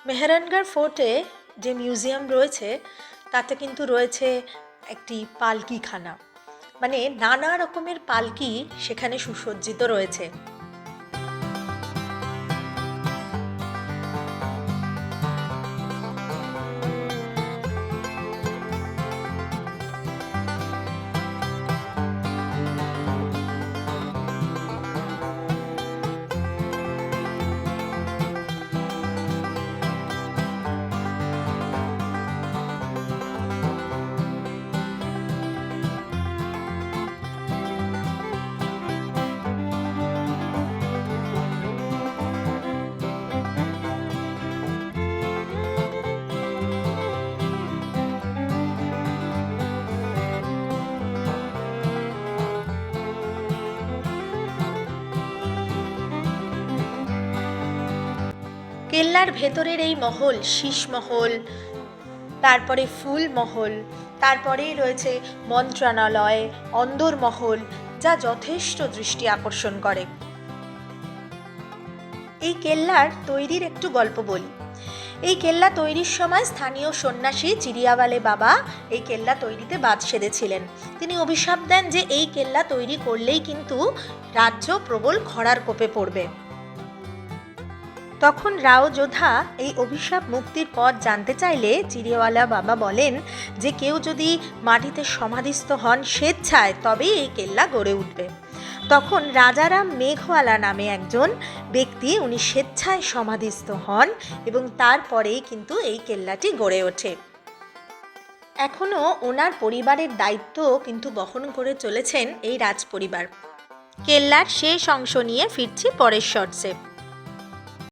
মেহরানগড় ফোর্টে যে মিউজিয়াম রয়েছে তাতে কিন্তু রয়েছে একটি পালকিখানা, মানে নানা রকমের পালকি সেখানে সুসজ্জিত রয়েছে। কেল্লার ভেতরের এই মহল, শীষ মহল, তারপরে ফুল মহল, তারপরেই রয়েছে মন্ত্রণালয়, অন্দর মহল, যা যথেষ্ট দৃষ্টি আকর্ষণ করে। এই কেল্লার তৈরির একটু গল্প বলি। এই কেল্লা তৈরির সময় স্থানীয় সন্ন্যাসী চিরিয়াওয়ালে বাবা এই কেল্লা তৈরিতে বাদ সেধেছিলেন। তিনি অভিশাপ দেন যে এই কেল্লা তৈরি করলেই কিন্তু রাজ্য প্রবল খরার কোপে পড়বে। তখন রাও যোধা এই অভিশাপ মুক্তির পথ জানতে চাইলে চিরিয়াওয়ালা বাবা বলেন যে কেউ যদি মাটিতে সমাধিস্থ হন স্বেচ্ছায় তবেই এই কেল্লা গড়ে উঠবে। তখন রাজারাম মেঘওয়ালা নামে একজন ব্যক্তি, উনি স্বেচ্ছায় সমাধিস্থ হন এবং তারপরেই কিন্তু এই কেল্লাটি গড়ে ওঠে। এখনও ওনার পরিবারের দায়িত্ব কিন্তু বহন করে চলেছেন এই রাজপরিবার। কেল্লার শেষ অংশ নিয়ে ফিরছি পরের শর্টসে।